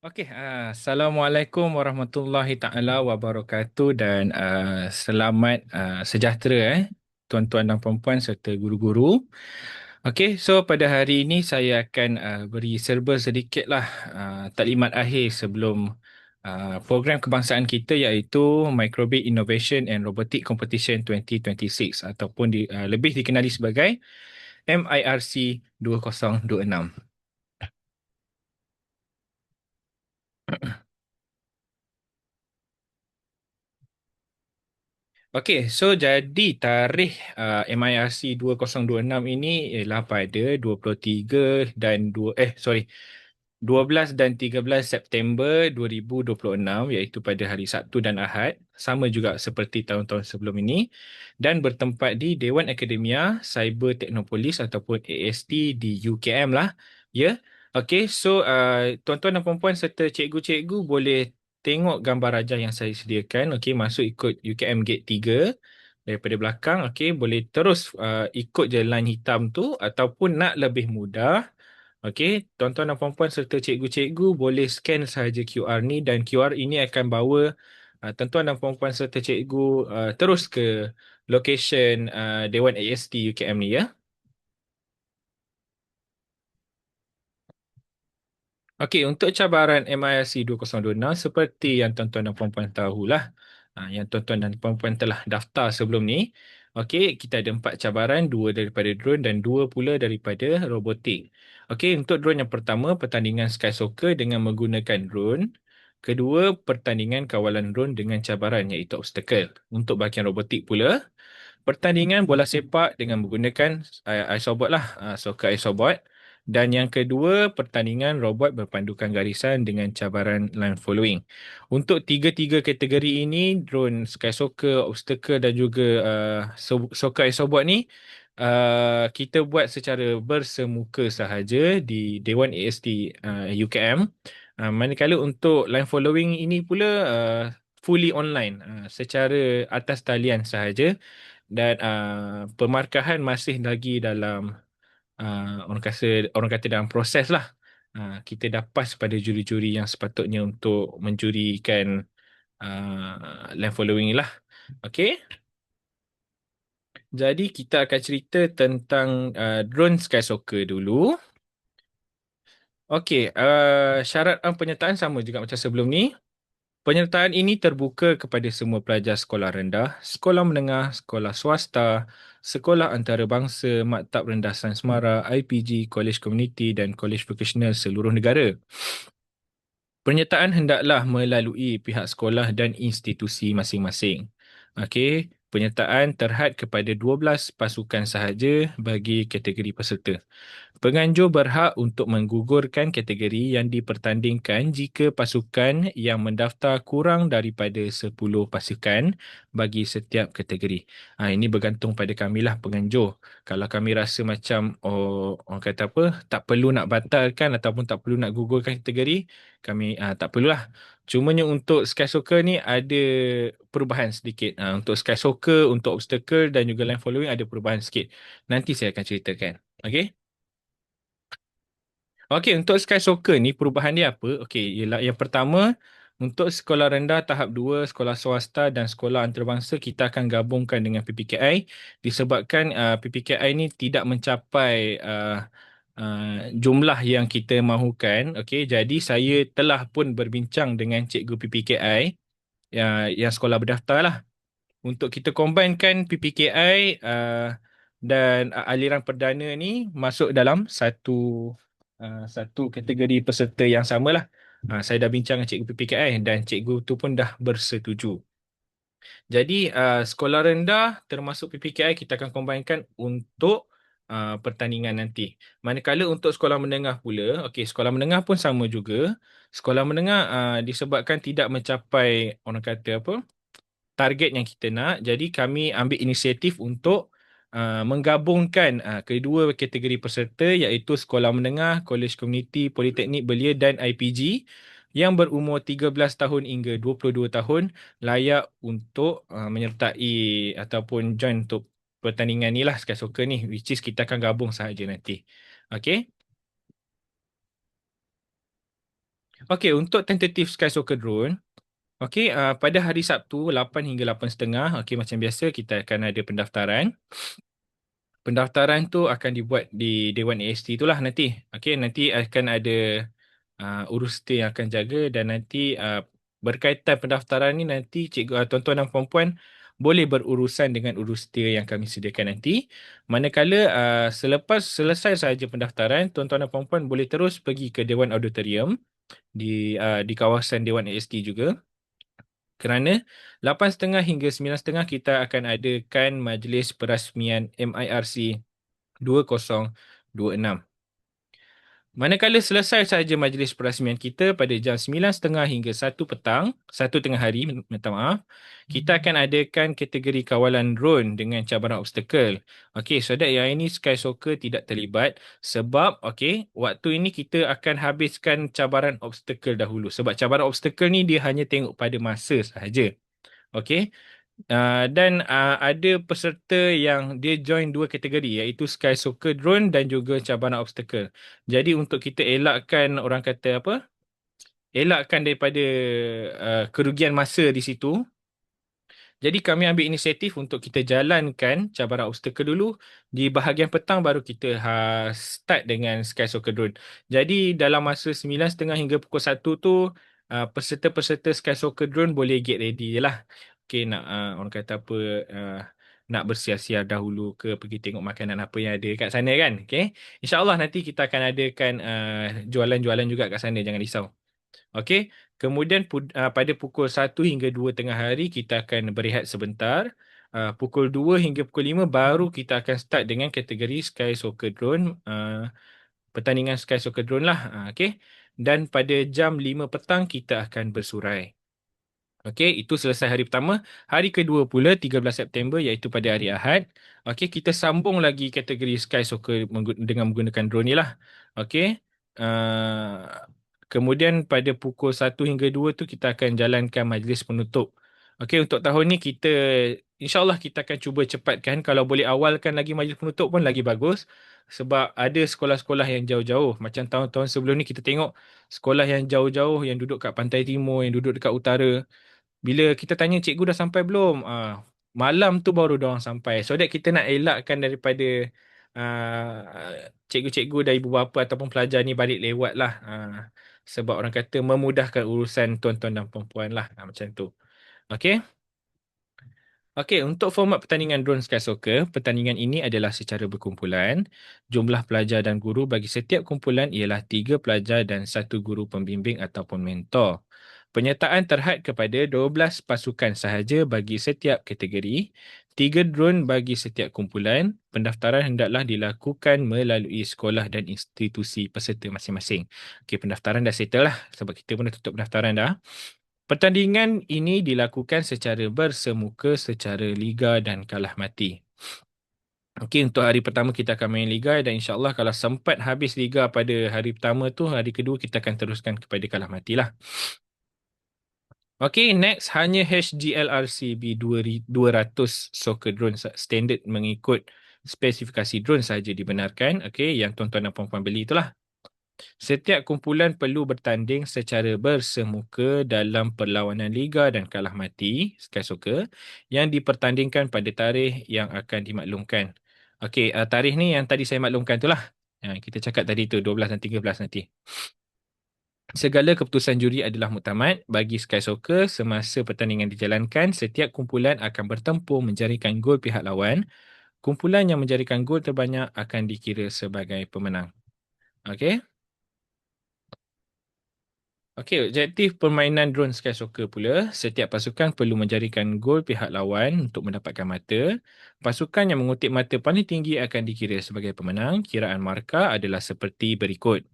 Okey, Assalamualaikum warahmatullahi taala wabarakatuh dan selamat sejahtera tuan-tuan dan puan-puan serta guru-guru. Okey, so pada hari ini saya akan beri serba sedikitlah taklimat akhir sebelum program kebangsaan kita iaitu Microbit Innovation and Robotic Competition 2026 ataupun lebih dikenali sebagai MIRC 2026. Okey, so jadi tarikh MIRC 2026 ini ialah pada 23 dan 12 dan 13 September 2026 iaitu pada hari Sabtu dan Ahad, sama juga seperti tahun-tahun sebelum ini dan bertempat di Dewan Akademia Cyber Technopolis ataupun AST di UKM lah. Ya. Okey, so tuan-tuan dan puan-puan serta cikgu-cikgu boleh tengok gambar rajah yang saya sediakan. Okey, masuk ikut UKM Gate 3 daripada belakang. Okey, boleh terus ikut je line hitam tu ataupun nak lebih mudah. Okey, tuan-tuan dan puan-puan serta cikgu-cikgu boleh scan sahaja QR ni dan QR ini akan bawa tuan-tuan dan puan-puan serta cikgu terus ke location Dewan AST UKM ni ya. Okey, untuk cabaran MIRC 2026 seperti yang tuan-tuan dan puan-puan tahulah, yang tuan-tuan dan puan-puan telah daftar sebelum ni. Okey, kita ada 4 cabaran, dua daripada drone dan dua pula daripada robotik. Okey, untuk drone yang pertama, pertandingan Sky Soccer dengan menggunakan drone. Kedua, pertandingan kawalan drone dengan cabaran iaitu obstacle. Untuk bahagian robotik pula, pertandingan bola sepak dengan menggunakan isobot lah, soccer isobot. Dan yang kedua, pertandingan robot berpandukan garisan dengan cabaran line following. Untuk tiga-tiga kategori ini, drone, sky soccer, obstacle dan juga soccer isobot ni, kita buat secara bersemuka sahaja di Dewan AST UKM. Manakala untuk line following ini pula fully online, secara atas talian sahaja dan pemarkahan masih lagi dalam orang kata dalam proses lah. Kita dah pass pada juri-juri yang sepatutnya untuk menjurikan land following ni lah. Okey. Jadi kita akan cerita tentang drone sky soccer dulu. Okey, syarat penyertaan sama juga macam sebelum ni. Penyertaan ini terbuka kepada semua pelajar sekolah rendah, sekolah menengah, sekolah swasta, sekolah antarabangsa, maktab rendah sains mara, IPG, kolej komuniti dan kolej vokasional seluruh negara. Penyertaan hendaklah melalui pihak sekolah dan institusi masing-masing. Okey, penyertaan terhad kepada 12 pasukan sahaja bagi kategori peserta. Penganjur berhak untuk menggugurkan kategori yang dipertandingkan jika pasukan yang mendaftar kurang daripada 10 pasukan bagi setiap kategori. Ini bergantung pada kamilah penganjur. Kalau kami rasa macam orang kata apa, tak perlu nak batalkan ataupun tak perlu nak gugurkan kategori, kami tak perlulah. Cumanya untuk Sky Soccer ni ada perubahan sedikit. Untuk Sky Soccer, untuk obstacle dan juga line following ada perubahan sikit. Nanti saya akan ceritakan. Okey? Okey, untuk Sky Soccer ni perubahan dia apa? Okey, ialah yang pertama, untuk sekolah rendah tahap 2, sekolah swasta dan sekolah antarabangsa kita akan gabungkan dengan PPKI disebabkan PPKI ni tidak mencapai jumlah yang kita mahukan. Okey, jadi saya telah pun berbincang dengan cikgu PPKI yang sekolah berdaftar lah untuk kita combinekan PPKI dan aliran perdana ni masuk dalam satu kategori peserta yang samalah. Saya dah bincang dengan cikgu PPKI dan cikgu tu pun dah bersetuju. Jadi sekolah rendah termasuk PPKI kita akan combinekan untuk pertandingan nanti. Manakala untuk sekolah menengah pula, okey sekolah menengah pun sama juga. Sekolah menengah disebabkan tidak mencapai orang kata apa? Target yang kita nak. Jadi kami ambil inisiatif untuk menggabungkan kedua kategori peserta iaitu sekolah menengah, kolej komuniti, politeknik belia dan IPG yang berumur 13 tahun hingga 22 tahun layak untuk menyertai ataupun join untuk pertandingan ni lah Sky Soccer ni, which is kita akan gabung sahaja nanti. Okey. Okey, untuk tentative Sky Soccer Drone, okey, pada hari Sabtu 8 hingga 8.30, okey, macam biasa kita akan ada pendaftaran. Pendaftaran tu akan dibuat di Dewan AST itulah nanti. Okey, nanti akan ada urus yang akan jaga, dan nanti berkaitan pendaftaran ni nanti cikgu, tuan-tuan dan puan-puan boleh berurusan dengan urus yang kami sediakan nanti. Manakala selepas selesai sahaja pendaftaran, tuan-tuan dan puan-puan boleh terus pergi ke Dewan Auditorium di kawasan Dewan AST juga. Kerana 8.30 hingga 9.30 kita akan adakan majlis perasmian MIRC 2026. Manakala selesai sahaja majlis perasmian kita pada jam 9.30 hingga 1 petang, 1 tengah hari, minta maaf, kita akan adakan kategori kawalan drone dengan cabaran obstacle. Okey, so that yang ini Sky Soccer tidak terlibat sebab okey, waktu ini kita akan habiskan cabaran obstacle dahulu. Sebab cabaran obstacle ni dia hanya tengok pada masa sahaja. Okey. Dan ada peserta yang dia join dua kategori, iaitu Sky Soccer Drone dan juga cabaran obstacle. Jadi untuk kita elakkan, orang kata apa? Elakkan daripada kerugian masa di situ. Jadi kami ambil inisiatif untuk kita jalankan cabaran obstacle dulu. Di bahagian petang baru kita start dengan Sky Soccer Drone. Jadi dalam masa 9.30 hingga pukul 1 tu, peserta-peserta Sky Soccer Drone boleh get ready je lah. Okay, nak orang kata apa, nak bersiap-siap dahulu ke, pergi tengok makanan apa yang ada kat sana kan. Okay. InsyaAllah nanti kita akan adakan jualan-jualan juga kat sana, jangan risau. Okey, kemudian pada pukul 1 hingga 2 tengah hari kita akan berehat sebentar. Pukul 2 hingga pukul 5 baru kita akan start dengan kategori Sky Soccer Drone. Pertandingan Sky Soccer Drone lah. Okey. Dan pada jam 5 petang kita akan bersurai. Okey, itu selesai hari pertama. Hari kedua pula 13 September, iaitu pada hari Ahad. Okey, kita sambung lagi kategori Sky Soccer dengan menggunakan drone ni lah. Okey. Uh, Kemudian pada pukul 1 hingga 2 tu kita akan jalankan majlis penutup. Okey, untuk tahun ni kita insyaAllah kita akan cuba cepatkan. Kalau boleh awalkan lagi majlis penutup pun lagi bagus. Sebab ada sekolah-sekolah yang jauh-jauh. Macam tahun-tahun sebelum ni kita tengok sekolah yang jauh-jauh, yang duduk kat pantai timur, yang duduk dekat utara. Bila kita tanya cikgu dah sampai belum? Malam tu baru diorang sampai. So that kita nak elakkan daripada cikgu-cikgu dan ibu bapa ataupun pelajar ni balik lewat lah. Sebab orang kata memudahkan urusan tuan-tuan dan perempuan lah. Macam tu. Okey. Okey, untuk format pertandingan Drone Sky Soccer, pertandingan ini adalah secara berkumpulan. Jumlah pelajar dan guru bagi setiap kumpulan ialah 3 pelajar dan 1 guru pembimbing ataupun mentor. Penyertaan terhad kepada 12 pasukan sahaja bagi setiap kategori, 3 drone bagi setiap kumpulan. Pendaftaran hendaklah dilakukan melalui sekolah dan institusi peserta masing-masing. Okey, pendaftaran dah settle lah sebab kita pun dah tutup pendaftaran dah. Pertandingan ini dilakukan secara bersemuka secara liga dan kalah mati. Okey, untuk hari pertama kita akan main liga, dan insyaAllah kalau sempat habis liga pada hari pertama tu, hari kedua kita akan teruskan kepada kalah mati lah. Okey, next, hanya HGLRCB 200 soccer drone standard mengikut spesifikasi drone sahaja dibenarkan. Okey, yang tuan-tuan dan puan-puan beli itulah. Setiap kumpulan perlu bertanding secara bersemuka dalam perlawanan liga dan kalah mati Sky Soccer yang dipertandingkan pada tarikh yang akan dimaklumkan. Okey, tarikh ni yang tadi saya maklumkan itulah. Kita cakap tadi tu 12 dan 13 nanti. Segala keputusan juri adalah muktamad bagi Sky Soccer semasa pertandingan dijalankan. Setiap kumpulan akan bertempur menjaringkan gol pihak lawan. Kumpulan yang menjaringkan gol terbanyak akan dikira sebagai pemenang. Okey. Okey, objektif permainan drone Sky Soccer pula, setiap pasukan perlu menjarikan gol pihak lawan untuk mendapatkan mata. Pasukan yang mengutip mata paling tinggi akan dikira sebagai pemenang. Kiraan markah adalah seperti berikut.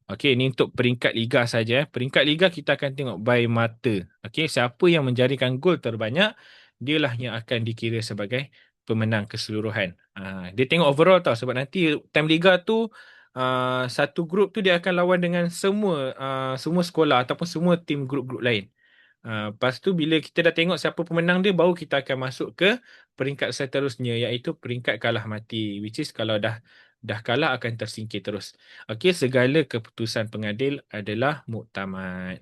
Okey, ini untuk peringkat liga saja. Peringkat liga kita akan tengok by mata. Okey, siapa yang menjarikan gol terbanyak, dialah yang akan dikira sebagai pemenang keseluruhan. Dia tengok overall tau, sebab nanti time liga tu satu grup tu dia akan lawan dengan semua sekolah ataupun semua tim grup-grup lain. Lepas tu bila kita dah tengok siapa pemenang dia, baru kita akan masuk ke peringkat seterusnya, iaitu peringkat kalah mati. Which is kalau dah dah kalah akan tersingkir terus. Okey, segala keputusan pengadil adalah muktamad.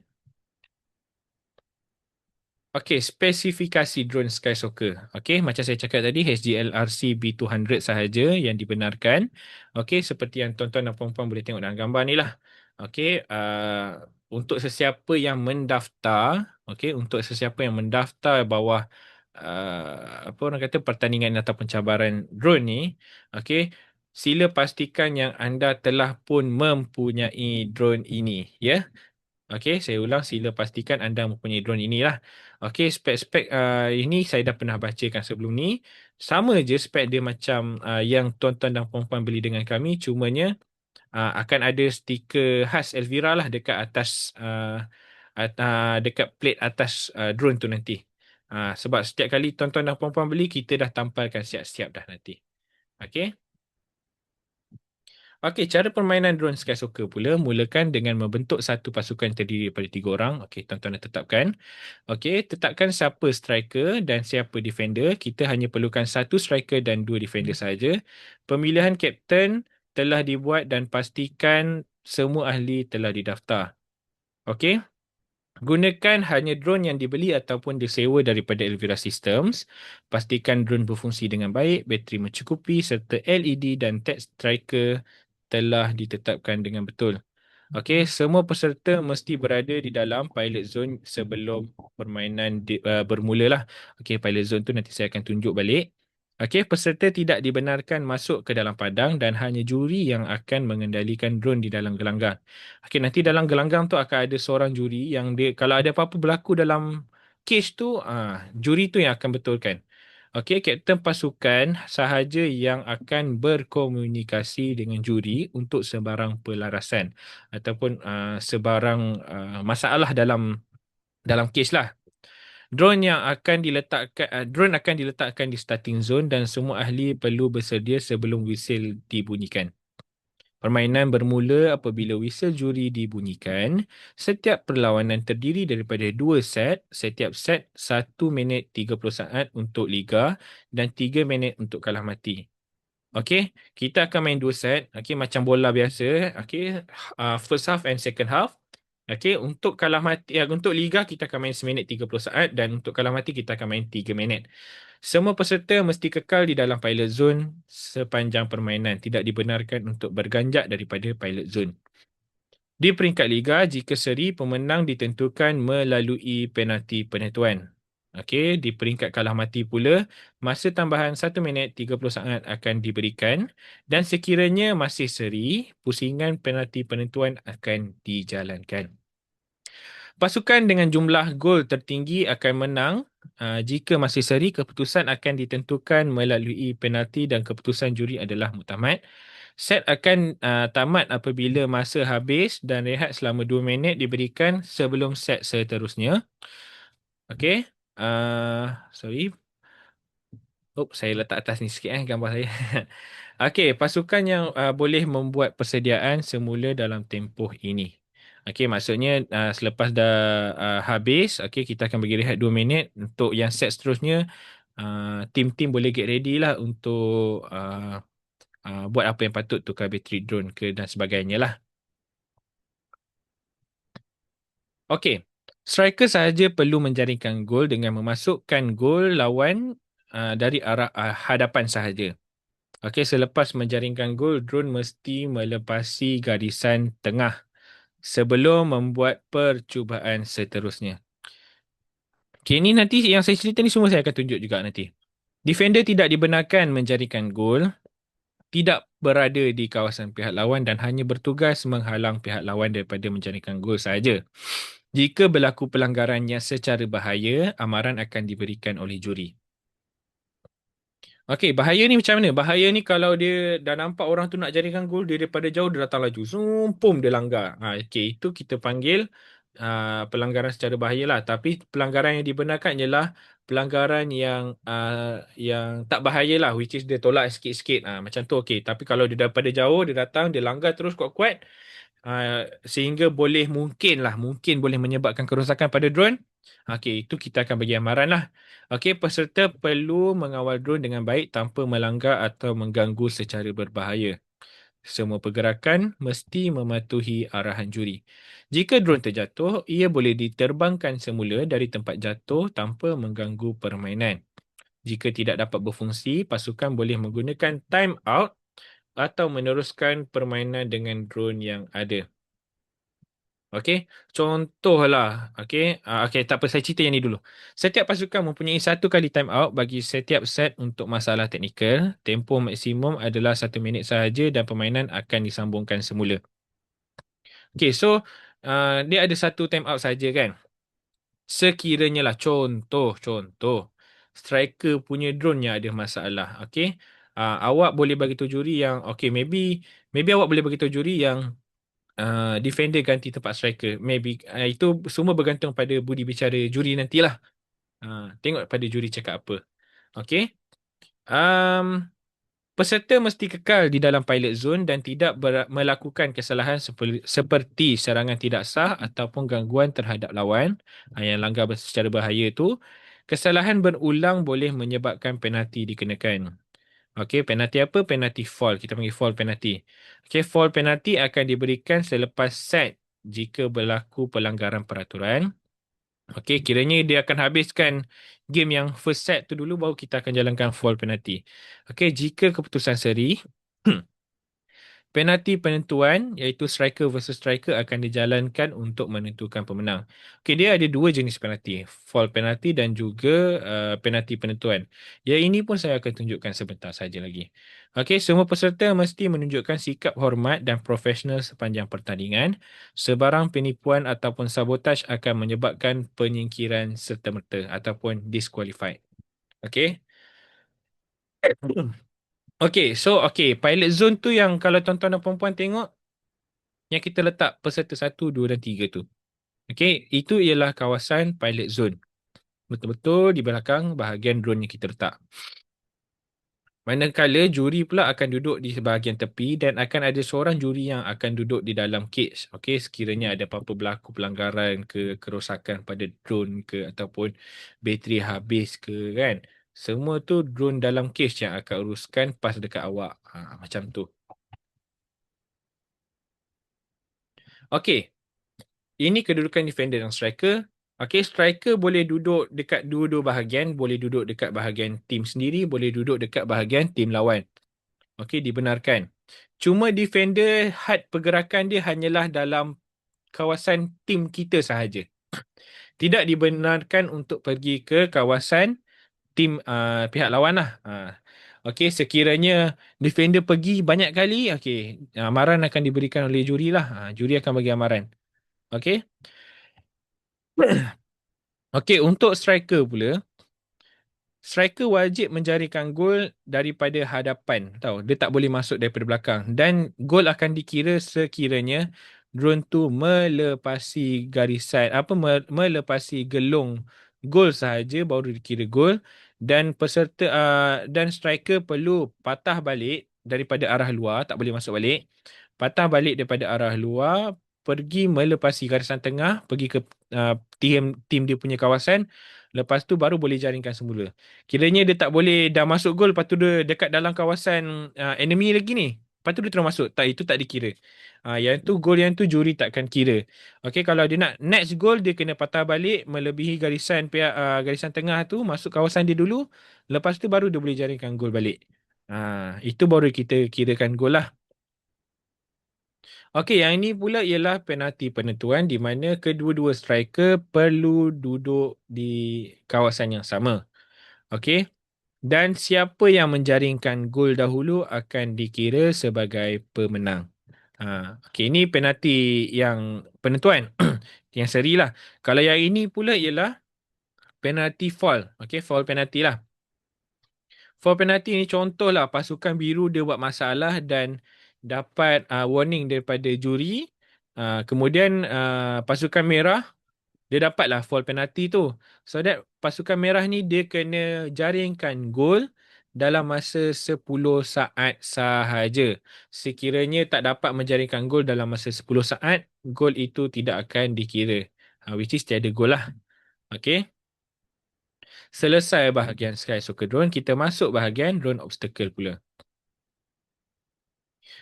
Okey, spesifikasi drone Sky Soccer. Okey, macam saya cakap tadi, HGLRC B200 sahaja yang dibenarkan. Okey, seperti yang tuan-tuan dan puan-puan boleh tengok dalam gambar ni lah. Okey, untuk sesiapa yang mendaftar, okey, untuk sesiapa yang mendaftar bawah apa orang kata pertandingan ataupun cabaran drone ni, okey, sila pastikan yang anda telah pun mempunyai drone ini, ya. Okey, saya ulang, sila pastikan anda mempunyai drone inilah. Okey, spek-spek ini saya dah pernah bacakan sebelum ni. Sama je spek dia macam yang tuan-tuan dan puan-puan beli dengan kami, cumanya akan ada stiker khas Elvira lah dekat atas dekat plate atas drone tu nanti. Sebab setiap kali tuan-tuan dan puan-puan beli, kita dah tampalkan siap-siap dah nanti. Okey. Okey, cara permainan drone Sky Soccer pula, mulakan dengan membentuk satu pasukan yang terdiri daripada 3 orang. Okey, tuan-tuan dah tetapkan. Okey, tetapkan siapa striker dan siapa defender. Kita hanya perlukan satu striker dan 2 defender sahaja. Pemilihan kapten telah dibuat dan pastikan semua ahli telah didaftar. Okey, gunakan hanya drone yang dibeli ataupun disewa daripada Elvira Systems. Pastikan drone berfungsi dengan baik, bateri mencukupi serta LED dan tag striker telah ditetapkan dengan betul. Okey, semua peserta mesti berada di dalam pilot zone sebelum permainan bermula lah. Okey, pilot zone tu nanti saya akan tunjuk balik. Okey, peserta tidak dibenarkan masuk ke dalam padang dan hanya juri yang akan mengendalikan drone di dalam gelanggang. Okey, nanti dalam gelanggang tu akan ada seorang juri yang dia kalau ada apa-apa berlaku dalam case tu, juri tu yang akan betulkan. Okey, kapten pasukan sahaja yang akan berkomunikasi dengan juri untuk sebarang pelarasan ataupun sebarang masalah dalam kes lah. Drone akan diletakkan di starting zone dan semua ahli perlu bersedia sebelum whistle dibunyikan. Permainan bermula apabila whistle juri dibunyikan. Setiap perlawanan terdiri daripada 2 set. Setiap set 1 minit 30 saat untuk liga dan 3 minit untuk kalah mati. Okey, kita akan main 2 set. Okey, macam bola biasa. Okey, first half and second half. Okey, untuk kalah mati, untuk liga kita akan main 1 minit 30 saat dan untuk kalah mati kita akan main 3 minit. Semua peserta mesti kekal di dalam pilot zone sepanjang permainan. Tidak dibenarkan untuk berganjak daripada pilot zone. Di peringkat liga, jika seri, pemenang ditentukan melalui penalti penentuan. Okey, di peringkat kalah mati pula, masa tambahan 1 minit 30 saat akan diberikan dan sekiranya masih seri, pusingan penalti penentuan akan dijalankan. Pasukan dengan jumlah gol tertinggi akan menang. Jika masih seri, keputusan akan ditentukan melalui penalti dan keputusan juri adalah muktamad. Set akan tamat apabila masa habis dan rehat selama 2 minit diberikan sebelum set seterusnya. Okey. Sorry. Saya letak atas ni sikit gambar saya. Okey, pasukan yang boleh membuat persediaan semula dalam tempoh ini. Okey, maksudnya selepas dah habis, okey, kita akan bagi rehat 2 minit untuk yang set seterusnya. Tim-tim boleh get ready lah untuk buat apa yang patut, tukar bateri drone ke dan sebagainya lah. Okey, striker sahaja perlu menjaringkan gol dengan memasukkan gol lawan dari arah hadapan sahaja. Okey, selepas menjaringkan gol, drone mesti melepasi garisan tengah sebelum membuat percubaan seterusnya. Okey, ini nanti yang saya cerita ni semua saya akan tunjuk juga nanti. Defender tidak dibenarkan menjaringkan gol, tidak berada di kawasan pihak lawan dan hanya bertugas menghalang pihak lawan daripada menjaringkan gol sahaja. Jika berlaku pelanggaran yang secara bahaya, amaran akan diberikan oleh juri. Okey, bahaya ni macam mana? Bahaya ni kalau dia dah nampak orang tu nak jaringkan gol, dia daripada jauh dia datang laju. Zoom, pum, dia langgar. Okey, itu kita panggil pelanggaran secara bahaya lah. Tapi pelanggaran yang dibenarkan ialah pelanggaran yang tak bahaya lah, which is dia tolak sikit-sikit. Macam tu okey. Tapi kalau dia daripada jauh, dia datang, dia langgar terus kuat-kuat, sehingga mungkin boleh menyebabkan kerosakan pada drone. Okey, itu kita akan bagi amaran lah. Okey, peserta perlu mengawal drone dengan baik tanpa melanggar atau mengganggu secara berbahaya. Semua pergerakan mesti mematuhi arahan juri. Jika drone terjatuh, ia boleh diterbangkan semula dari tempat jatuh tanpa mengganggu permainan. Jika tidak dapat berfungsi, pasukan boleh menggunakan time out atau meneruskan permainan dengan drone yang ada. Okey, contohlah, okey, okey, tak apa, saya cerita yang ni dulu. Setiap pasukan mempunyai satu kali time out bagi setiap set untuk masalah teknikal. Tempoh maksimum adalah 1 minit sahaja dan permainan akan disambungkan semula. Okey, so dia ada satu time out saja kan. Sekiranya lah contoh, striker punya drone yang ada masalah, okey. Awak boleh bagi tahu juri yang okey, maybe awak boleh bagi tahu juri yang defender ganti tempat striker. Maybe itu semua bergantung pada budi bicara juri nantilah. Tengok pada juri cakap apa. Okey. Um, Peserta mesti kekal di dalam pilot zone dan tidak melakukan kesalahan seperti serangan tidak sah ataupun gangguan terhadap lawan yang langgar secara bahaya itu. Kesalahan berulang boleh menyebabkan penalti dikenakan. Okey, penalti apa? Penalti fall. Kita panggil fall penalti. Okey, fall penalti akan diberikan selepas set jika berlaku pelanggaran peraturan. Okey, kiranya dia akan habiskan game yang first set tu dulu baru kita akan jalankan fall penalti. Okey, jika keputusan seri, penalti penentuan iaitu striker versus striker akan dijalankan untuk menentukan pemenang. Okey, dia ada dua jenis penalti, fall penalti dan juga penalti penentuan. Yang ini pun saya akan tunjukkan sebentar saja lagi. Okey, semua peserta mesti menunjukkan sikap hormat dan profesional sepanjang pertandingan. Sebarang penipuan ataupun sabotaj akan menyebabkan penyingkiran serta-merta ataupun disqualified. Okey. Okey, so pilot zone tu yang kalau tuan-tuan dan puan-puan tengok yang kita letak peserta 1, 2 dan 3 tu. Okey, itu ialah kawasan pilot zone. Betul-betul di belakang bahagian drone yang kita letak. Manakala juri pula akan duduk di sebahagian tepi dan akan ada seorang juri yang akan duduk di dalam cage. Okey, sekiranya ada apa-apa berlaku pelanggaran ke kerosakan pada drone ke ataupun bateri habis ke kan. Semua tu drone dalam cage yang akan uruskan pas dekat awak. Macam tu. Okey, ini kedudukan defender dan striker. Okey, striker boleh duduk dekat dua-dua bahagian, boleh duduk dekat bahagian tim sendiri, boleh duduk dekat bahagian tim lawan. Okey, dibenarkan. Cuma defender had pergerakan dia hanyalah dalam kawasan tim kita sahaja. Tidak dibenarkan untuk pergi ke kawasan tim pihak lawan lah. Okey, sekiranya defender pergi banyak kali, okey, amaran akan diberikan oleh juri lah. Juri akan bagi amaran. Okey. Okey, untuk striker pula, striker wajib menjaringkan gol daripada hadapan. Tahu, dia tak boleh masuk daripada belakang. Dan gol akan dikira sekiranya drone tu melepasi garisan, melepasi gelung gol sahaja baru dikira gol. Dan dan striker perlu patah balik daripada arah luar, tak boleh masuk balik. Patah balik daripada arah luar, pergi melepasi garisan tengah, pergi ke tim dia punya kawasan. Lepas tu baru boleh jaringkan semula. Kiranya dia tak boleh dah masuk gol, lepas tu dia dekat dalam kawasan enemy lagi ni. Lepas tu dia terus masuk. Tak, itu tak dikira. Yang tu gol yang tu juri takkan kira. Okey, kalau dia nak next goal dia kena patah balik melebihi garisan tengah tu, masuk kawasan dia dulu. Lepas tu baru dia boleh jaringkan gol balik. Itu baru kita kirakan gol lah. Okey, yang ini pula ialah penalti penentuan di mana kedua-dua striker perlu duduk di kawasan yang sama. Okey. Dan siapa yang menjaringkan gol dahulu akan dikira sebagai pemenang. Okey, ini penalti yang penentuan. Yang seri lah. Kalau yang ini pula ialah penalti fall. Okey, fall penalti lah. For penalti ni contohlah pasukan biru dia buat masalah dan dapat warning daripada juri. Kemudian pasukan merah dia dapatlah fall penalti tu. So that pasukan merah ni dia kena jaringkan gol dalam masa 10 saat sahaja. Sekiranya tak dapat menjaringkan gol dalam masa 10 saat, gol itu tidak akan dikira. Which is tiada gol lah. Okay. Selesai bahagian Sky Soccer Drone, kita masuk bahagian Drone Obstacle pula.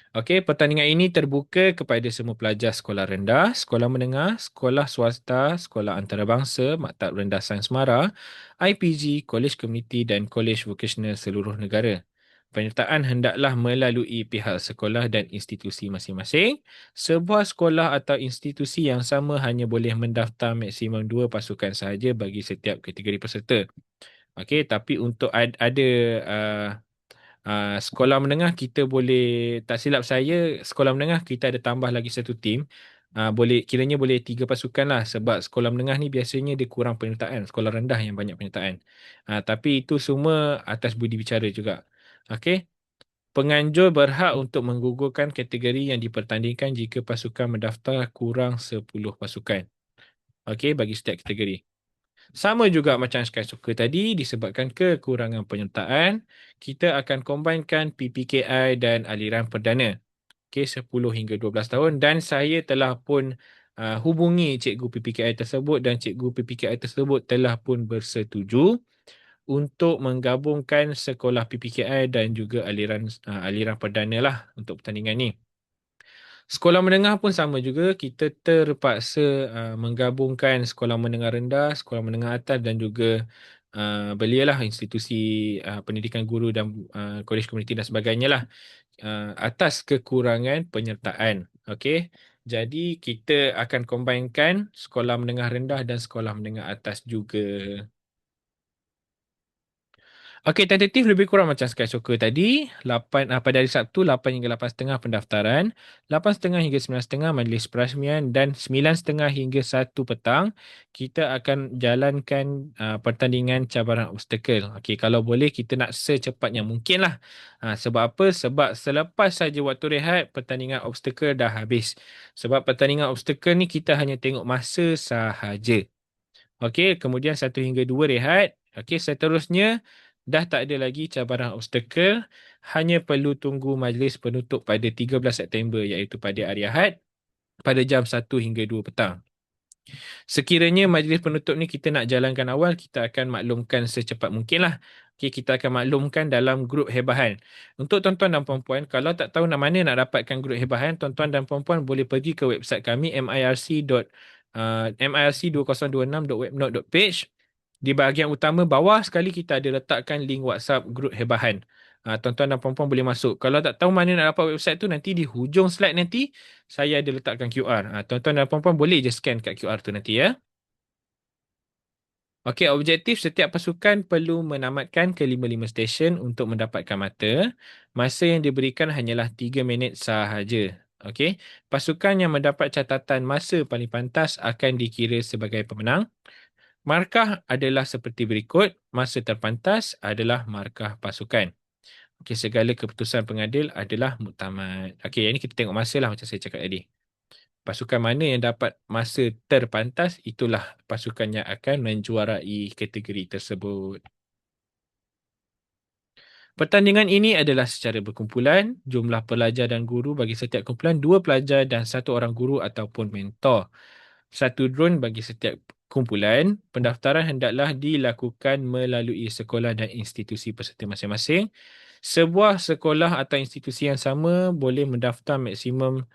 Okey, pertandingan ini terbuka kepada semua pelajar sekolah rendah, sekolah menengah, sekolah swasta, sekolah antarabangsa, Maktab Rendah Sains Mara, IPG, kolej komuniti dan kolej vokasional seluruh negara. Penyertaan hendaklah melalui pihak sekolah dan institusi masing-masing. Sebuah sekolah atau institusi yang sama hanya boleh mendaftar maksimum 2 pasukan sahaja bagi setiap kategori peserta. Okey, tapi untuk ada uh, sekolah menengah kita boleh, tak silap saya, sekolah menengah kita ada tambah lagi satu tim. Boleh kiranya boleh 3 pasukan lah sebab sekolah menengah ni biasanya dia kurang penyertaan, sekolah rendah yang banyak penyertaan. Tapi itu semua atas budi bicara juga. Okey. Penganjur berhak untuk menggugurkan kategori yang dipertandingkan jika pasukan mendaftar kurang 10 pasukan. Okey, bagi setiap kategori. Sama juga macam Sky Soccer tadi, disebabkan kekurangan penyertaan, kita akan combinekan PPKI dan aliran perdana. Okey, 10 hingga 12 tahun dan saya telah pun hubungi cikgu PPKI tersebut dan cikgu PPKI tersebut telah pun bersetuju untuk menggabungkan sekolah PPKI dan juga aliran perdana lah untuk pertandingan ni. Sekolah menengah pun sama juga, kita terpaksa menggabungkan sekolah menengah rendah, sekolah menengah atas dan juga belialah institusi pendidikan guru dan kolej komuniti dan sebagainya lah atas kekurangan penyertaan. Okey. Jadi kita akan combinekan sekolah menengah rendah dan sekolah menengah atas juga. Okey, tentatif lebih kurang macam Sky Soccer tadi. Pada hari Sabtu, 8 hingga 8.30 pendaftaran. 8.30 hingga 9.30 majlis perasmian dan 9.30 hingga 1 petang, kita akan jalankan pertandingan cabaran obstakel. Okey, kalau boleh kita nak secepatnya mungkin lah. Sebab apa? Sebab selepas saja waktu rehat, pertandingan obstakel dah habis. Sebab pertandingan obstakel ni kita hanya tengok masa sahaja. Okey, kemudian 1 hingga 2 rehat. Okey, seterusnya dah tak ada lagi cabaran obstakel. Hanya perlu tunggu majlis penutup pada 13 September iaitu pada hari Ahad pada jam 1 hingga 2 petang. Sekiranya majlis penutup ni kita nak jalankan awal, kita akan maklumkan secepat mungkin lah. Okay, kita akan maklumkan dalam grup hebahan. Untuk tuan-tuan dan puan-puan, kalau tak tahu nak mana nak dapatkan grup hebahan, tuan-tuan dan puan-puan boleh pergi ke website kami mirc.webnode.page. Di bahagian utama bawah sekali kita ada letakkan link WhatsApp grup hebahan. Tuan-tuan dan puan-puan boleh masuk. Kalau tak tahu mana nak dapat website tu, nanti di hujung slide nanti saya ada letakkan QR. Tuan-tuan dan puan-puan boleh je scan kat QR tu nanti ya. Okey, objektif setiap pasukan perlu menamatkan ke 5 stesen untuk mendapatkan mata. Masa yang diberikan hanyalah 3 minit sahaja. Okey, pasukan yang mendapat catatan masa paling pantas akan dikira sebagai pemenang. Markah adalah seperti berikut. Masa terpantas adalah markah pasukan. Okey, segala keputusan pengadil adalah muktamad. Okey, yang ini kita tengok masa lah macam saya cakap tadi. Pasukan mana yang dapat masa terpantas, itulah pasukan yang akan menjuarai kategori tersebut. Pertandingan ini adalah secara berkumpulan. Jumlah pelajar dan guru bagi setiap kumpulan 2 pelajar dan 1 orang guru ataupun mentor. 1 drone bagi setiap kumpulan. Pendaftaran hendaklah dilakukan melalui sekolah dan institusi peserta masing-masing. Sebuah sekolah atau institusi yang sama boleh mendaftar maksimum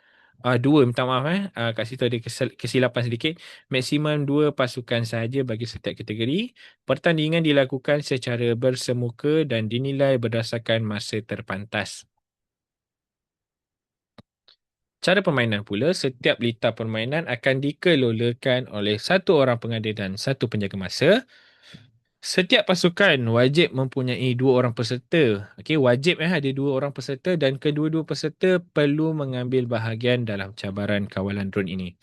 dua, minta maaf kat situ ada kesilapan sedikit. Maksimum 2 pasukan sahaja bagi setiap kategori. Pertandingan dilakukan secara bersemuka dan dinilai berdasarkan masa terpantas. Cara permainan pula, setiap lita permainan akan dikelolakan oleh 1 orang pengadil dan 1 penjaga masa. Setiap pasukan wajib mempunyai 2 orang peserta. Okey, wajib ada 2 orang peserta dan kedua-dua peserta perlu mengambil bahagian dalam cabaran kawalan drone ini.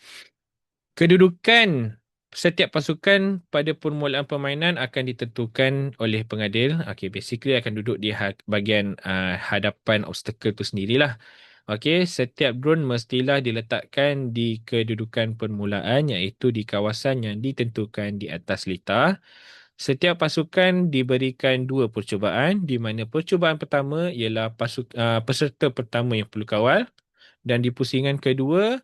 Kedudukan setiap pasukan pada permulaan permainan akan ditentukan oleh pengadil. Okey, basically akan duduk di bahagian hadapan obstacle tu sendirilah. Okey, setiap drone mestilah diletakkan di kedudukan permulaan iaitu di kawasan yang ditentukan di atas litar. Setiap pasukan diberikan 2 percubaan di mana percubaan pertama ialah peserta pertama yang perlu kawal dan di pusingan kedua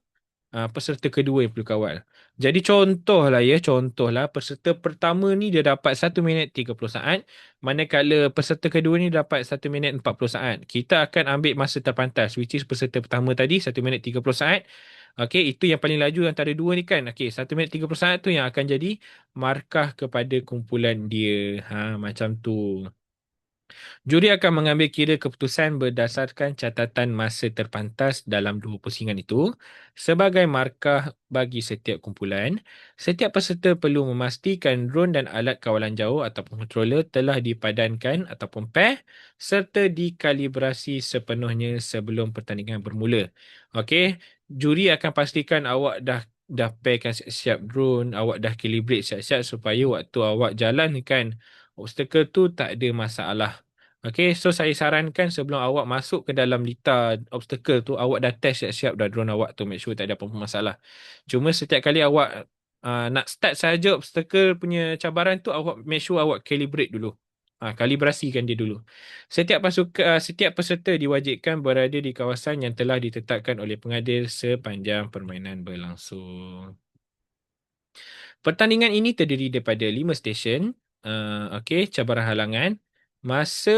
peserta kedua yang perlu kawal. Jadi contohlah peserta pertama ni dia dapat 1 minit 30 saat, manakala peserta kedua ni dapat 1 minit 40 saat. Kita akan ambil masa terpantas, which is peserta pertama tadi 1 minit 30 saat. Okey, itu yang paling laju antara dua ni kan. Okey, 1 minit 30 saat tu yang akan jadi markah kepada kumpulan dia. Macam tu. Juri akan mengambil kira keputusan berdasarkan catatan masa terpantas dalam dua pusingan itu sebagai markah bagi setiap kumpulan. Setiap peserta perlu memastikan drone dan alat kawalan jauh ataupun controller telah dipadankan ataupun pair serta dikalibrasi sepenuhnya sebelum pertandingan bermula. Okey, juri akan pastikan awak dah pairkan siap-siap drone, awak dah calibrate siap-siap supaya waktu awak jalan kan obstacle tu tak ada masalah. Okey, so saya sarankan sebelum awak masuk ke dalam lita obstacle tu, awak dah test siap-siap dah drone awak tu, make sure tak ada apa-apa masalah. Cuma setiap kali awak nak start saja obstacle punya cabaran tu, awak make sure awak calibrate dulu. Kalibrasikan dia dulu. Setiap peserta diwajibkan berada di kawasan yang telah ditetapkan oleh pengadil sepanjang permainan berlangsung. Pertandingan ini terdiri daripada 5 stesen. Okey, cabaran halangan. Masa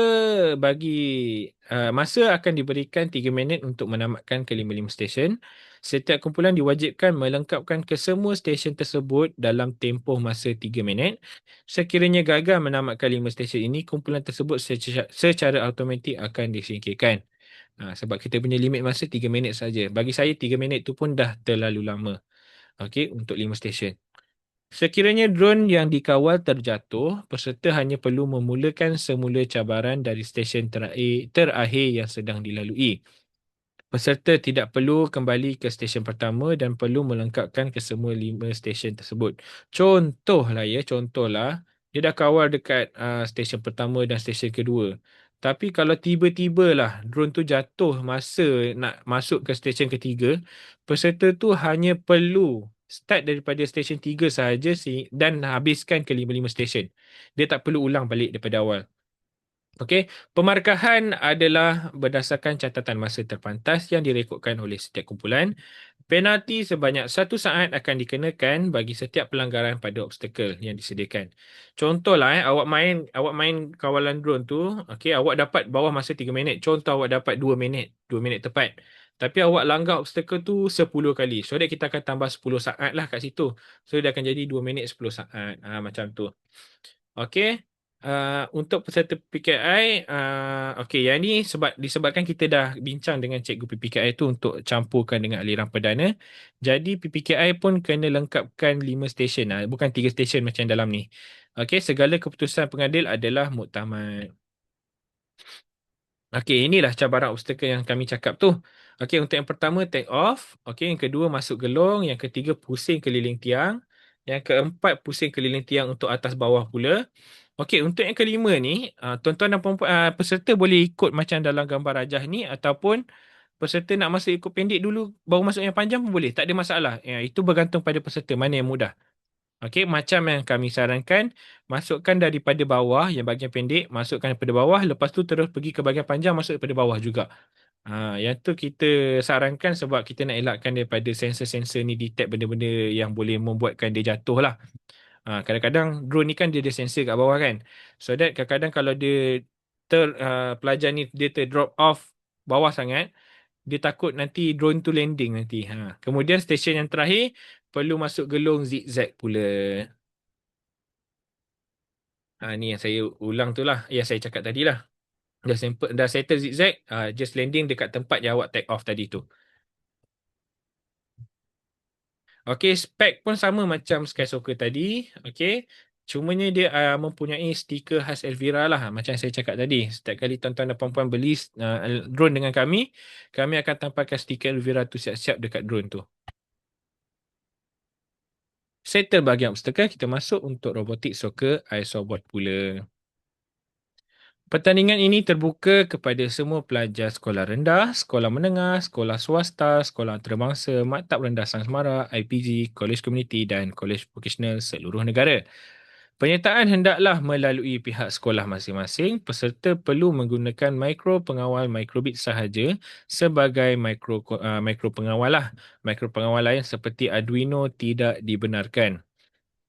masa akan diberikan 3 minit untuk menamatkan kelima-lima stesen. Setiap kumpulan diwajibkan melengkapkan kesemua stesen tersebut dalam tempoh masa 3 minit. Sekiranya gagal menamatkan 5 stesen ini, kumpulan tersebut secara automatik akan disingkirkan. Sebab kita punya limit masa 3 minit saja. Bagi saya 3 minit tu pun dah terlalu lama. Okey, untuk 5 stesen. Sekiranya drone yang dikawal terjatuh, peserta hanya perlu memulakan semula cabaran dari stesen terakhir yang sedang dilalui. Peserta tidak perlu kembali ke stesen pertama dan perlu melengkapkan kesemua 5 stesen tersebut. Contohlah, dia dah kawal dekat stesen pertama dan stesen kedua. Tapi kalau tiba-tiba lah drone tu jatuh masa nak masuk ke stesen ketiga, peserta tu hanya perlu start daripada stesen 3 sahaja dan habiskan ke 5 stesen. Dia tak perlu ulang balik daripada awal. Okey, pemarkahan adalah berdasarkan catatan masa terpantas yang direkodkan oleh setiap kumpulan. Penalti sebanyak 1 saat akan dikenakan bagi setiap pelanggaran pada obstacle yang disediakan. Contohlah, awak main kawalan drone tu, okey, awak dapat bawah masa 3 minit. Contoh awak dapat 2 minit, 2 minit tepat. Tapi awak langgar obstacle tu 10 kali. So, kita akan tambah 10 saat lah kat situ. So, dia akan jadi 2 minit 10 saat. Macam tu. Okey. Untuk peserta PPKI, okey, yang ni disebabkan kita dah bincang dengan cikgu PPKI tu untuk campurkan dengan aliran perdana. Jadi PPKI pun kena lengkapkan 5 stesen, bukan 3 stesen macam dalam ni. Okey, segala keputusan pengadil adalah muktamad. Okey, inilah cabaran obstacle yang kami cakap tu. Okey, untuk yang pertama take off. Okey, yang kedua masuk gelong. Yang ketiga pusing keliling tiang. Yang keempat pusing keliling tiang untuk atas bawah pula. Okey, untuk yang kelima ni, tuan-tuan dan puan-puan, peserta boleh ikut macam dalam gambar rajah ni ataupun peserta nak masuk ikut pendek dulu baru masuk yang panjang pun boleh. Tak ada masalah. Itu bergantung pada peserta mana yang mudah. Okey, macam yang kami sarankan, masukkan daripada bawah yang bahagian pendek, masukkan daripada bawah, lepas tu terus pergi ke bahagian panjang, masuk daripada bawah juga. Yang tu kita sarankan sebab kita nak elakkan daripada sensor-sensor ni detect benda-benda yang boleh membuatkan dia jatuh lah. Kadang-kadang drone ni kan dia ada sensor kat bawah kan. So that kadang-kadang kalau dia pelajar ni dia drop off bawah sangat, dia takut nanti drone tu landing nanti. Kemudian stesen yang terakhir perlu masuk gelung zigzag pula. Ni yang saya ulang tu lah, yang saya cakap tadi lah. Dah settle zigzag, just landing dekat tempat yang awak take off tadi tu. Okey, spek pun sama macam Sky Soccer tadi. Okey. Cumanya dia mempunyai stiker khas Elvira lah. Macam saya cakap tadi. Setiap kali tuan-tuan dan puan-puan beli drone dengan kami akan tampalkan stiker Elvira tu siap-siap dekat drone tu. Settle bahagian obstacle, kita masuk untuk robotik soccer iSobot pula. Pertandingan ini terbuka kepada semua pelajar sekolah rendah, sekolah menengah, sekolah swasta, sekolah antarabangsa, maktab rendah Sang Semara, IPG, kolej komuniti dan kolej vokasional seluruh negara. Penyertaan hendaklah melalui pihak sekolah masing-masing. Peserta perlu menggunakan mikro pengawal mikrobit sahaja sebagai mikro pengawal lah. Mikro pengawal lain seperti Arduino tidak dibenarkan.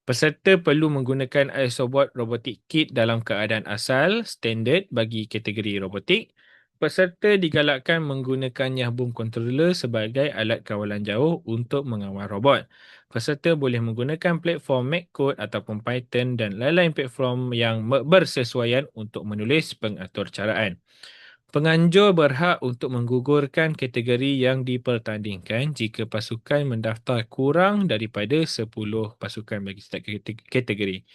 Peserta perlu menggunakan isobot robotik kit dalam keadaan asal, standard bagi kategori robotik. Peserta digalakkan menggunakan Yahboom controller sebagai alat kawalan jauh untuk mengawal robot. Peserta boleh menggunakan platform MacCode ataupun Python dan lain-lain platform yang bersesuaian untuk menulis pengatur caraan. Penganjur berhak untuk menggugurkan kategori yang dipertandingkan jika pasukan mendaftar kurang daripada 10 pasukan bagi setiap kategori.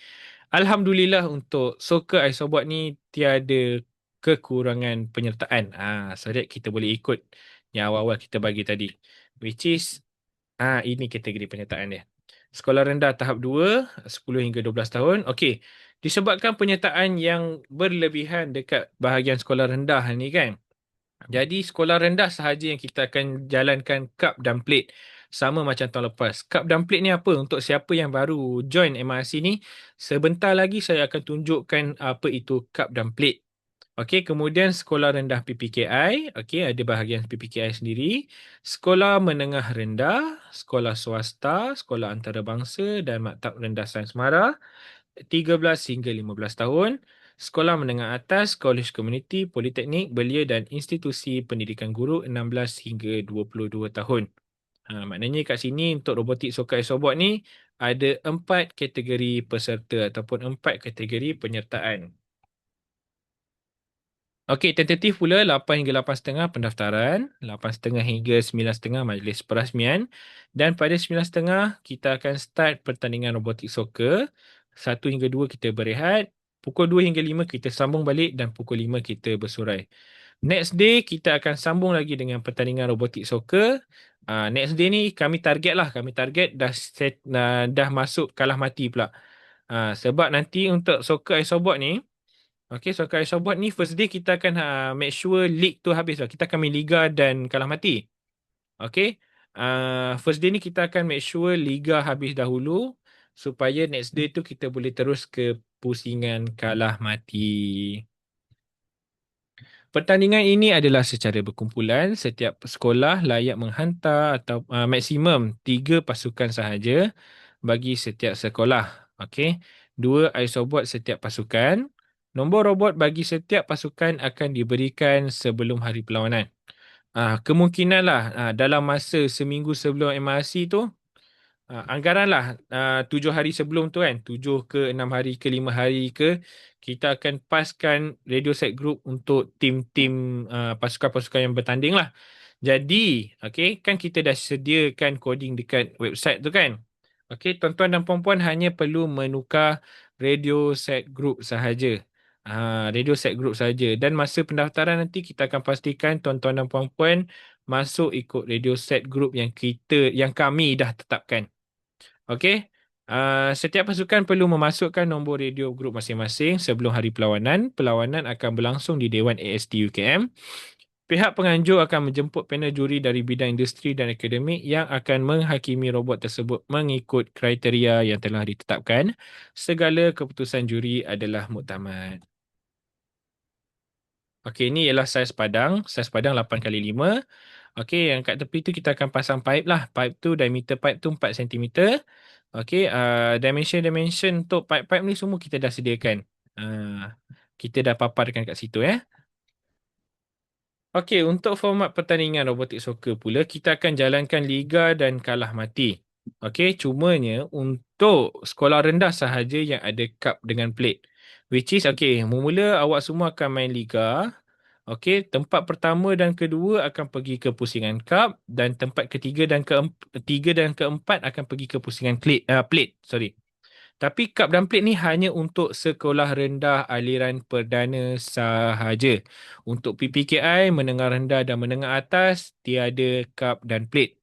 Alhamdulillah untuk soccer isobot ni tiada kekurangan penyertaan. So that kita boleh ikut yang awal-awal kita bagi tadi. Which is, ini kategori penyertaan dia. Sekolah rendah tahap 2, 10 hingga 12 tahun. Okey, disebabkan penyertaan yang berlebihan dekat bahagian sekolah rendah ni kan. Jadi sekolah rendah sahaja yang kita akan jalankan cup dan plate. Sama macam tahun lepas. Cup dan plate ni apa? Untuk siapa yang baru join MRC ni, sebentar lagi saya akan tunjukkan apa itu cup dan plate. Okey, kemudian sekolah rendah PPKI. Okey, ada bahagian PPKI sendiri. Sekolah menengah rendah, sekolah swasta, sekolah antarabangsa dan maktab rendah Sains Mara. 13 hingga 15 tahun, sekolah menengah atas, kolej komuniti, politeknik, belia dan institusi pendidikan guru 16 hingga 22 tahun. Maknanya kat sini untuk robotik sokai sobot ni ada 4 kategori peserta ataupun 4 kategori penyertaan. Okey, tentatif pula 8 hingga 8.30 pendaftaran, 8.30 hingga 9.30 majlis perasmian dan pada 9.30 kita akan start pertandingan robotik soccer. 1 hingga 2 kita berehat, pukul 2 hingga 5 kita sambung balik dan pukul 5 kita bersurai. Next day kita akan sambung lagi dengan pertandingan robotik soccer. Next day ni kami target lah, kami target dah masuk kalah mati pula. Sebab nanti untuk soccer isobot ni, okey, so kalau Aisyah buat ni first day kita akan make sure league tu habis lah. Kita akan main liga dan kalah mati. Okey. First day ni kita akan make sure liga habis dahulu supaya next day tu kita boleh terus ke pusingan kalah mati. Pertandingan ini adalah secara berkumpulan. Setiap sekolah layak menghantar atau maksimum 3 pasukan sahaja bagi setiap sekolah. Okey. 2 isobot setiap pasukan. Nombor robot bagi setiap pasukan akan diberikan sebelum hari perlawanan. Kemungkinanlah dalam masa seminggu sebelum MRC tu, anggaran lah 7 hari sebelum tu kan, 7 ke 6 hari ke 5 hari ke, kita akan paskan radio set group untuk tim-tim pasukan-pasukan yang bertanding lah. Jadi, okay, kan kita dah sediakan coding dekat website tu kan. Okay, tuan-tuan dan puan-puan hanya perlu menukar radio set group sahaja. Radio set group sahaja. Dan masa pendaftaran nanti kita akan pastikan tuan-tuan dan puan-puan masuk ikut radio set group yang kami dah tetapkan. Okey. Setiap pasukan perlu memasukkan nombor radio grup masing-masing sebelum hari perlawanan. Perlawanan akan berlangsung di Dewan AST UKM. Pihak penganjur akan menjemput panel juri dari bidang industri dan akademik yang akan menghakimi robot tersebut mengikut kriteria yang telah ditetapkan. Segala keputusan juri adalah muktamad. Okey, ini ialah saiz padang. Saiz padang 8x5. Okey, yang kat tepi tu kita akan pasang pipe lah. Pipe tu, diameter pipe tu 4 cm. Okey, dimension untuk pipe-pipe ni semua kita dah sediakan. Kita dah paparkan kat situ ya. Okey, untuk format pertandingan robotik soccer pula, kita akan jalankan liga dan kalah mati. Okey, cumanya untuk sekolah rendah sahaja yang ada cup dengan plate. Which is, okey, mula awak semua akan main liga. Okey, tempat pertama dan kedua akan pergi ke pusingan cup dan tempat ketiga dan keempat akan pergi ke pusingan plate. Sorry. Tapi cup dan plate ni hanya untuk sekolah rendah aliran perdana sahaja. Untuk PPKI, menengah rendah dan menengah atas, tiada cup dan plate.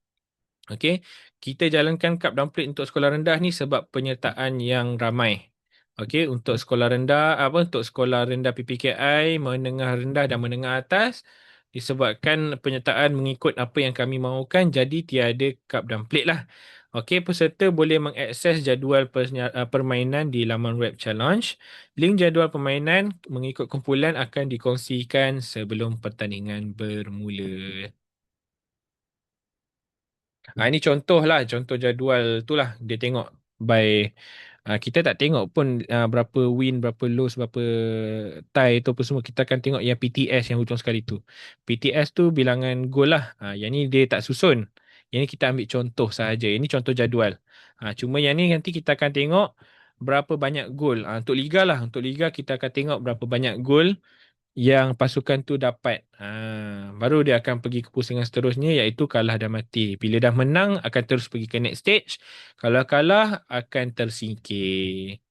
Okey, kita jalankan cup dan plate untuk sekolah rendah ni sebab penyertaan yang ramai. Okey, untuk sekolah rendah, untuk sekolah rendah PPKI, menengah rendah dan menengah atas, disebabkan penyertaan mengikut apa yang kami mahukan, jadi tiada cup dan plate lah. Okey, peserta boleh mengakses jadual permainan di laman web challenge. Link jadual permainan mengikut kumpulan akan dikongsikan sebelum pertandingan bermula. Ini contoh lah, contoh jadual tu lah. Dia tengok by kita tak tengok pun berapa win, berapa lose, berapa tie tu apa semua. Kita akan tengok yang PTS yang hujung sekali tu. PTS tu bilangan gol lah. Yang ni dia tak susun. Yang ni kita ambil contoh sahaja. Ini contoh jadual. Cuma yang ni nanti kita akan tengok berapa banyak gol. Untuk liga lah. Untuk liga kita akan tengok berapa banyak gol yang pasukan tu dapat. Baru dia akan pergi ke pusingan seterusnya iaitu kalah dan mati. Bila dah menang akan terus pergi ke next stage. Kalau kalah akan tersingkir.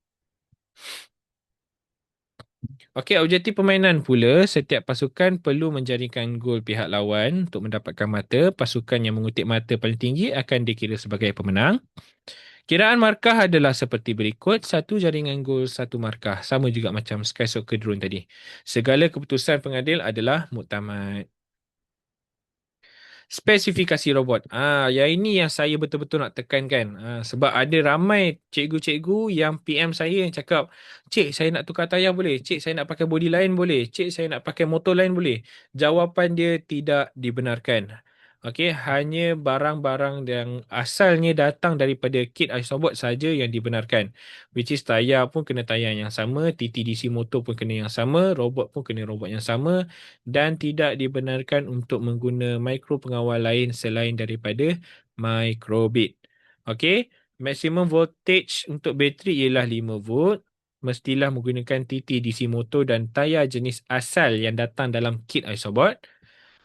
Okey, objektif permainan pula, setiap pasukan perlu menjaringkan gol pihak lawan untuk mendapatkan mata. Pasukan yang mengutip mata paling tinggi akan dikira sebagai pemenang. Kiraan markah adalah seperti berikut. Satu jaringan gol, satu markah. Sama juga macam Sky Soccer Drone tadi. Segala keputusan pengadil adalah muktamad. Spesifikasi robot. Yang ini yang saya betul-betul nak tekankan. Sebab ada ramai cikgu-cikgu yang PM saya yang cakap, Cik, saya nak tukar tayar boleh? Cik, saya nak pakai bodi lain boleh? Cik, saya nak pakai motor lain boleh? Jawapan dia tidak dibenarkan. Okey, hanya barang-barang yang asalnya datang daripada kit isobot saja yang dibenarkan. Which is tayar pun kena tayar yang sama, TTDC motor pun kena yang sama, robot pun kena robot yang sama, dan tidak dibenarkan untuk mengguna mikro pengawal lain selain daripada microbit. Okey, maximum voltage untuk bateri ialah 5 volt. Mestilah menggunakan TT DC motor dan tayar jenis asal yang datang dalam kit isobot.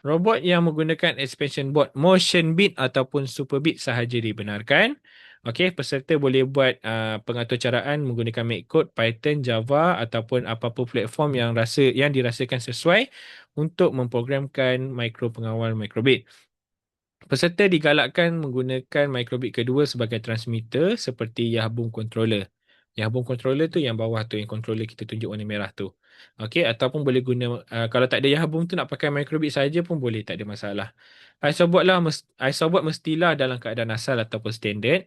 Robot yang menggunakan expansion board motion bit ataupun super bit sahaja dibenarkan. Okey, peserta boleh buat pengaturcaraan menggunakan MakeCode, Python, Java ataupun apa-apa platform yang dirasakan sesuai untuk memprogramkan mikro pengawal microbit. Peserta digalakkan menggunakan microbit kedua sebagai transmitter seperti Yahboom controller. Yahboom controller tu yang bawah tu, yang controller kita tunjuk warna merah tu. Okey, ataupun boleh guna kalau tak ada Yahboom tu nak pakai microbit saja pun boleh, tak ada masalah. Isobot mestilah dalam keadaan asal ataupun standard.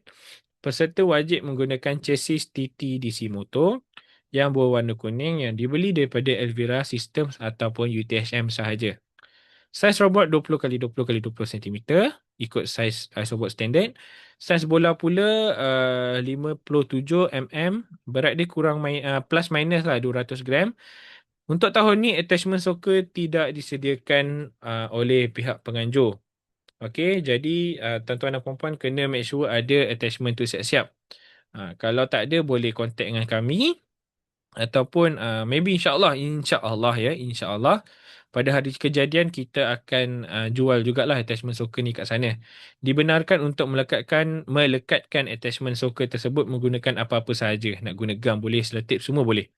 Peserta wajib menggunakan chassis TT DC motor yang berwarna kuning yang dibeli daripada Elvira Systems ataupun UTHM sahaja. Saiz robot 20 kali 20 kali 20 cm ikut saiz isobot standard. Saiz bola pula 57 mm, berat dia plus minus lah 200 gram. Untuk tahun ni attachment soker tidak disediakan oleh pihak penganjur. Okey, jadi tuan-tuan dan puan-puan kena make sure ada attachment tu siap-siap. Kalau tak ada boleh contact dengan kami ataupun maybe insya-Allah ya, insya-Allah pada hari kejadian kita akan jual jugalah attachment soker ni kat sana. Dibenarkan untuk melekatkan attachment soker tersebut menggunakan apa-apa sahaja. Nak guna gam boleh, selotip semua boleh.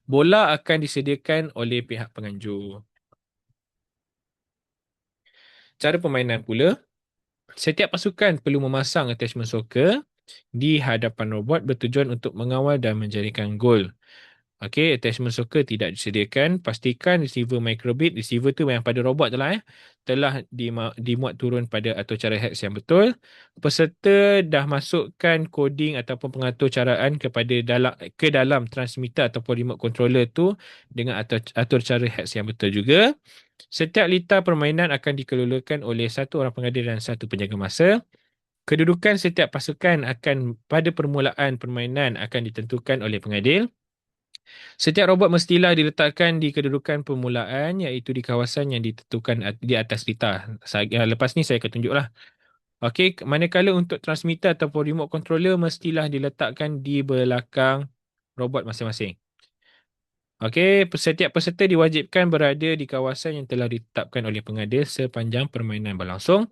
Bola akan disediakan oleh pihak penganjur. Cara permainan pula, setiap pasukan perlu memasang attachment soker di hadapan robot bertujuan untuk mengawal dan menjadikan gol. Okey, attachment soker tidak disediakan. Pastikan receiver microbit, receiver tu yang pada robot tu lah telah dimuat turun pada atur cara hex yang betul. Peserta dah masukkan coding ataupun pengatur caraan ke dalam transmitter ataupun remote controller tu dengan atur cara hex yang betul juga. Setiap litar permainan akan dikelolakan oleh satu orang pengadil dan satu penjaga masa. Kedudukan setiap pasukan pada permulaan permainan akan ditentukan oleh pengadil. Setiap robot mestilah diletakkan di kedudukan permulaan iaitu di kawasan yang ditentukan di atas litar. Lepas ni saya akan tunjuklah. Okey, manakala untuk transmitter ataupun remote controller mestilah diletakkan di belakang robot masing-masing. Okey, setiap peserta diwajibkan berada di kawasan yang telah ditetapkan oleh pengadil sepanjang permainan berlangsung.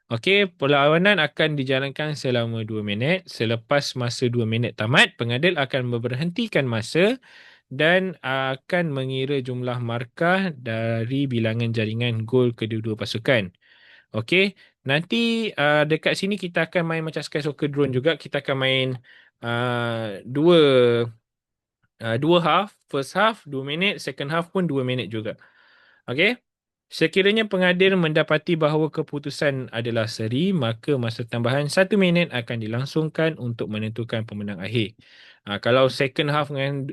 Okey, perlawanan akan dijalankan selama 2 minit. Selepas masa 2 minit tamat, pengadil akan memberhentikan masa dan akan mengira jumlah markah dari bilangan jaringan gol kedua-dua pasukan. Okey, nanti dekat sini kita akan main macam Sky Soccer Drone juga. Kita akan main dua half. First half 2 minit, second half pun 2 minit juga. Okey. Sekiranya pengadil mendapati bahawa keputusan adalah seri, maka masa tambahan 1 minit akan dilangsungkan untuk menentukan pemenang akhir. Kalau second half dengan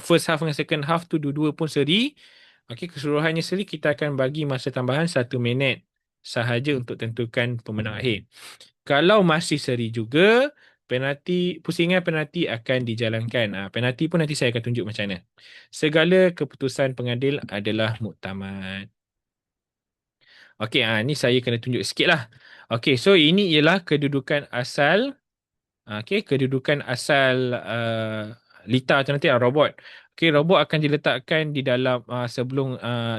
first half dengan second half tu dua-dua pun seri, okey, keseluruhannya seri, kita akan bagi masa tambahan 1 minit sahaja untuk tentukan pemenang akhir. Kalau masih seri juga, pusingan penalti akan dijalankan. Penalti pun nanti saya akan tunjuk macam mana. Segala keputusan pengadil adalah muktamad. Okey, ni saya kena tunjuk sikit lah. Okey, so ini ialah kedudukan asal. Okey, kedudukan asal Lita tu nanti robot. Okey, robot akan diletakkan di dalam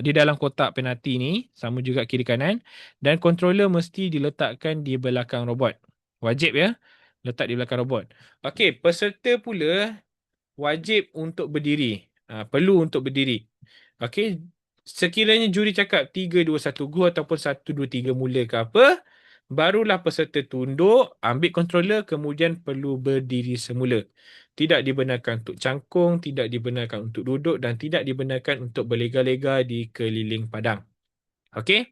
di dalam kotak penalti ni, sama juga kiri kanan, dan controller mesti diletakkan di belakang robot. Wajib ya, letak di belakang robot. Okey, peserta pula wajib untuk berdiri. Perlu untuk berdiri. Okey, sekiranya juri cakap 3 2 1 go ataupun 1 2 3 mula ke apa, barulah peserta tunduk, ambil controller, kemudian perlu berdiri semula. Tidak dibenarkan untuk cangkung, tidak dibenarkan untuk duduk, dan tidak dibenarkan untuk berlega-lega di keliling padang. Okey?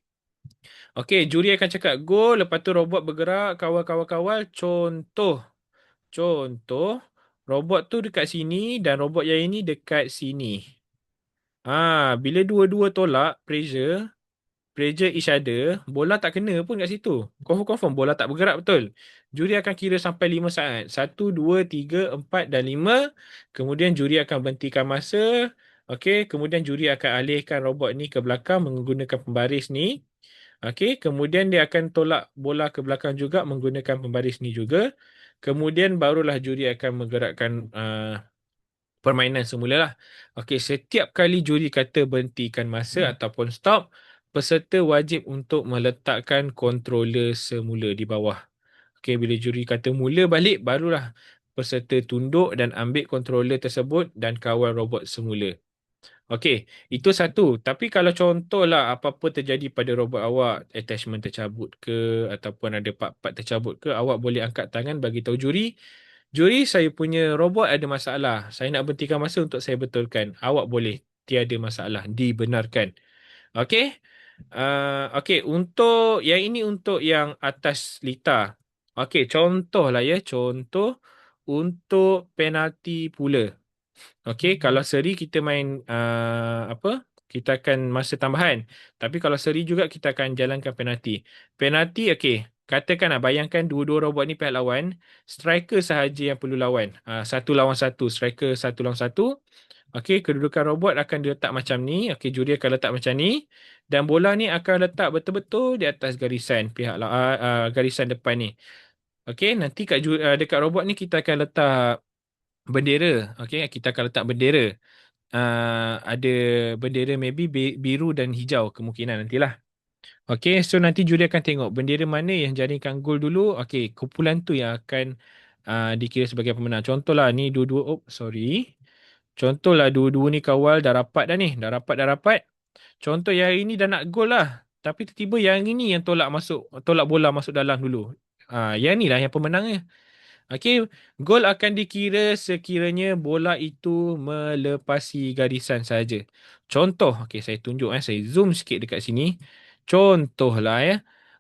Okey, juri akan cakap go, lepas tu robot bergerak, kawal-kawal-kawal. Contoh, robot tu dekat sini dan robot yang ini dekat sini. Bila dua-dua tolak pressure each other, bola tak kena pun kat situ. Confirm bola tak bergerak betul. Juri akan kira sampai 5 saat. 1, 2, 3, 4 dan 5. Kemudian juri akan berhentikan masa. Okey, kemudian juri akan alihkan robot ni ke belakang menggunakan pembaris ni. Okey, kemudian dia akan tolak bola ke belakang juga menggunakan pembaris ni juga. Kemudian barulah juri akan menggerakkan permainan semula lah. Okey, setiap kali juri kata berhentikan masa ataupun stop, peserta wajib untuk meletakkan controller semula di bawah. Okey, bila juri kata mula balik, barulah peserta tunduk dan ambil controller tersebut dan kawal robot semula. Okey, itu satu. Tapi kalau contohlah apa-apa terjadi pada robot awak, attachment tercabut ke ataupun ada part-part tercabut ke, awak boleh angkat tangan bagi tahu juri. Juri, saya punya robot ada masalah. Saya nak berhentikan masa untuk saya betulkan. Awak boleh. Tiada masalah. Dibenarkan. Okey? Okey, untuk yang ini untuk yang atas lita. Okey, contohlah ya. Contoh untuk penalti pula. Okey, kalau seri kita main apa? Kita akan masa tambahan. Tapi kalau seri juga kita akan jalankan penalti. Penalti, okey. Katakanlah bayangkan dua-dua robot ni pihak lawan, striker sahaja yang perlu lawan. Satu lawan satu, striker satu lawan satu. Okey, kedudukan robot akan diletak macam ni. Okey, juri akan letak macam ni, dan bola ni akan letak betul-betul di atas garisan garisan depan ni. Okey, nanti dekat robot ni kita akan letak bendera. Okey, kita akan letak bendera. Ada bendera maybe biru dan hijau kemungkinan nantilah. Okey, so nanti juri akan tengok bendera mana yang jaringkan gol dulu. Okey, kumpulan tu yang akan dikira sebagai pemenang. Contohlah ni dua-dua, sorry. Contohlah dua-dua ni kawal dah rapat dah ni. Dah rapat. Contoh yang ini dah nak gol lah. Tapi tiba-tiba yang ini yang tolak bola masuk dalam dulu. Yang ni lah yang pemenangnya. Okey, gol akan dikira sekiranya bola itu melepasi garisan saja. Contoh, okey saya tunjuk saya zoom sikit dekat sini. Contohlah ya.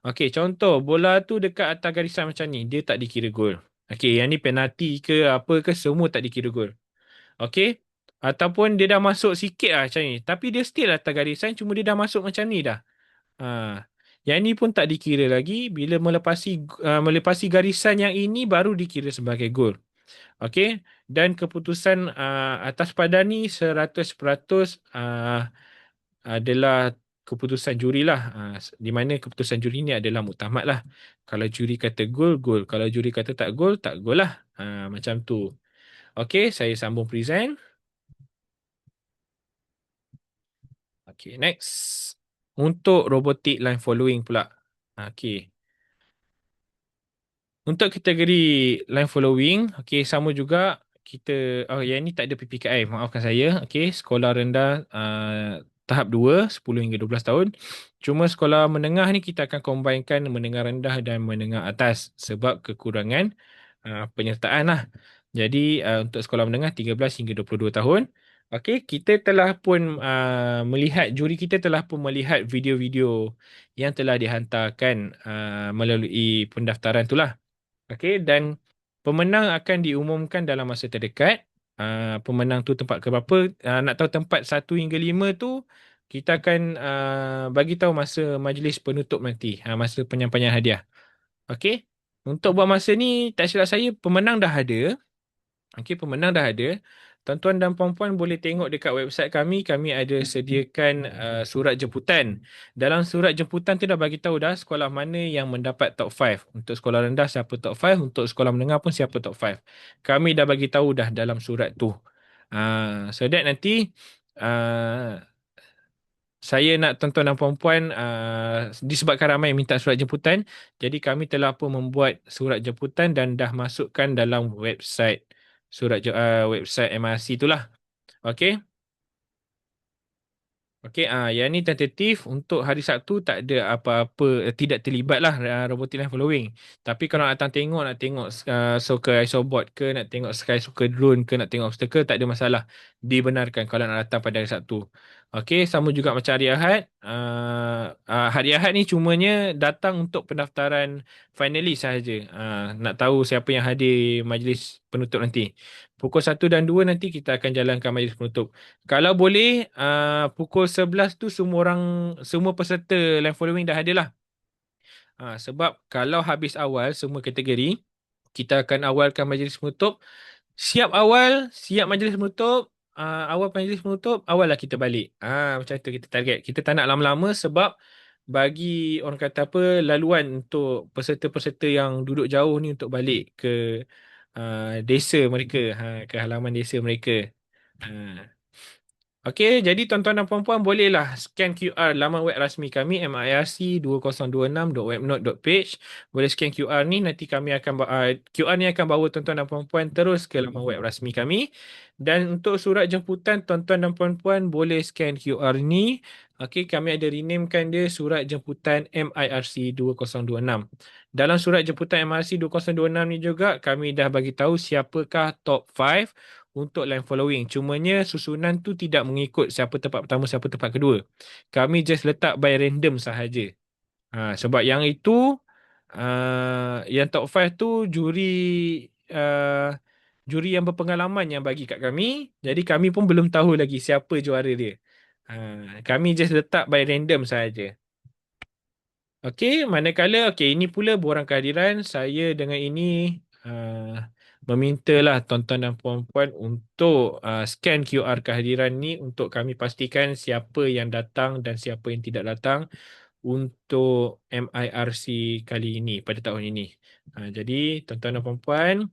Okey, contoh bola tu dekat atas garisan macam ni, dia tak dikira gol. Okey, yang ni penalti ke apa ke semua tak dikira gol. Okey. Ataupun dia dah masuk sikit lah macam ni. Tapi dia still atas garisan, cuma dia dah masuk macam ni dah. Yang ni pun tak dikira lagi. Bila melepasi garisan yang ini baru dikira sebagai gol. Okey. Dan keputusan atas padan ni 100% adalah keputusan juri lah. Di mana keputusan juri ni adalah muktamad lah. Kalau juri kata gol, gol. Kalau juri kata tak gol, tak gol lah. Macam tu. Okey, saya sambung present. Okey, next. Untuk robotic line following pula. Okey. Untuk kategori line following, okey, sama juga kita, yang ni tak ada PPKI, maafkan saya. Okey, sekolah rendah tahap 2, 10 hingga 12 tahun. Cuma sekolah menengah ni kita akan combinekan menengah rendah dan menengah atas sebab kekurangan penyertaan lah. Jadi untuk sekolah menengah 13 hingga 22 tahun. Okey, kita telah pun melihat, juri kita telah pun melihat video-video yang telah dihantarkan melalui pendaftaran itulah. Okey, dan pemenang akan diumumkan dalam masa terdekat. Pemenang tu tempat ke berapa? Nak tahu tempat 1 hingga 5 tu, kita akan bagi tahu masa majlis penutup nanti, masa penyampaian hadiah. Okey. Untuk buat masa ni, tak silap saya, pemenang dah ada. Okey, pemenang dah ada. Tuan-tuan dan puan-puan boleh tengok dekat website kami. Kami ada sediakan surat jemputan. Dalam surat jemputan tu dah bagi tahu dah sekolah mana yang mendapat top 5. Untuk sekolah rendah siapa top 5, untuk sekolah menengah pun siapa top 5. Kami dah bagi tahu dah dalam surat tu. So that nanti uh, saya nak tuan-tuan dan puan-puan, disebabkan ramai yang minta surat jemputan, jadi kami telah pun membuat surat jemputan dan dah masukkan dalam website website MRC itulah. Okey. Okey, yang ni tentatif untuk hari Sabtu, tak ada apa-apa, tidak terlibat lah robotic line following. Tapi kalau nak datang tengok, nak tengok soccer isobot ke, nak tengok sky soccer drone ke, nak tengok obstacle, tak ada masalah. Dibenarkan kalau nak datang pada hari Sabtu. Okey, sama juga macam hari Ahad. Hari Ahad ni cumanya datang untuk pendaftaran finalis sahaja. Nak tahu siapa yang hadir majlis penutup nanti. Pukul 1 dan 2 nanti kita akan jalankan majlis penutup. Kalau boleh, pukul 11 tu semua orang, semua peserta line following dah ada lah. Sebab kalau habis awal semua kategori, kita akan awalkan majlis penutup. Siap awal, siap majlis penutup, awal majlis penutup, awal lah kita balik. Macam tu kita target. Kita tak nak lama-lama sebab bagi orang kata apa, laluan untuk peserta-peserta yang duduk jauh ni untuk balik ke desa mereka, ke halaman desa mereka. Ha. Okey, jadi tuan-tuan dan puan-puan bolehlah scan QR laman web rasmi kami mirc2026.webnote.page. Boleh scan QR ni, nanti kami akan QR ni akan bawa tuan-tuan dan puan-puan terus ke laman web rasmi kami. Dan untuk surat jemputan, tuan-tuan dan puan-puan boleh scan QR ni. Okey, kami ada renamekan dia surat jemputan MIRC 2026. Dalam surat jemputan MIRC 2026 ni juga kami dah bagi tahu siapakah top 5 untuk line following. Cumanya susunan tu tidak mengikut siapa tempat pertama, siapa tempat kedua. Kami just letak by random sahaja. Sebab yang itu, yang top 5 tu uh, juri yang berpengalaman yang bagi kat kami. Jadi kami pun belum tahu lagi siapa juara dia. Kami just letak by random sahaja. Okey, manakala, okey, ini pula borang kehadiran. Saya dengan ini memintalah tuan-tuan dan puan-puan untuk scan QR kehadiran ni untuk kami pastikan siapa yang datang dan siapa yang tidak datang untuk MIRC kali ini, pada tahun ini. Jadi, tuan-tuan dan puan-puan,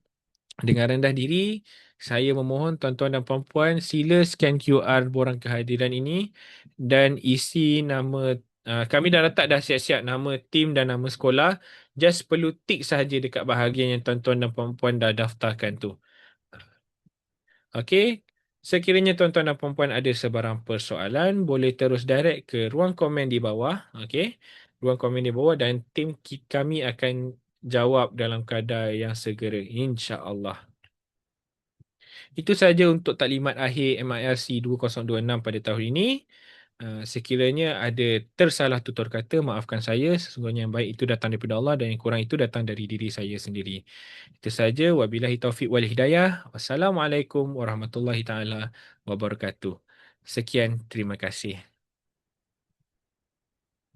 dengan rendah diri, saya memohon tuan-tuan dan puan-puan sila scan QR borang kehadiran ini dan isi nama. Kami dah letak dah siap-siap nama tim dan nama sekolah. Just perlu tik sahaja dekat bahagian yang tuan-tuan dan puan-puan dah daftarkan tu. Okey. Sekiranya tuan-tuan dan puan-puan ada sebarang persoalan, boleh terus direct ke ruang komen di bawah. Okey. Ruang komen di bawah dan tim kami akan jawab dalam kadar yang segera, insya-Allah. Itu saja untuk taklimat akhir MIRC 2026 pada tahun ini. Sekiranya ada tersalah tutur kata, maafkan saya. Sesungguhnya yang baik itu datang daripada Allah dan yang kurang itu datang dari diri saya sendiri. Itu saja. Wabillahi taufiq wal hidayah. Wassalamualaikum warahmatullahi taala wabarakatuh. Sekian, terima kasih.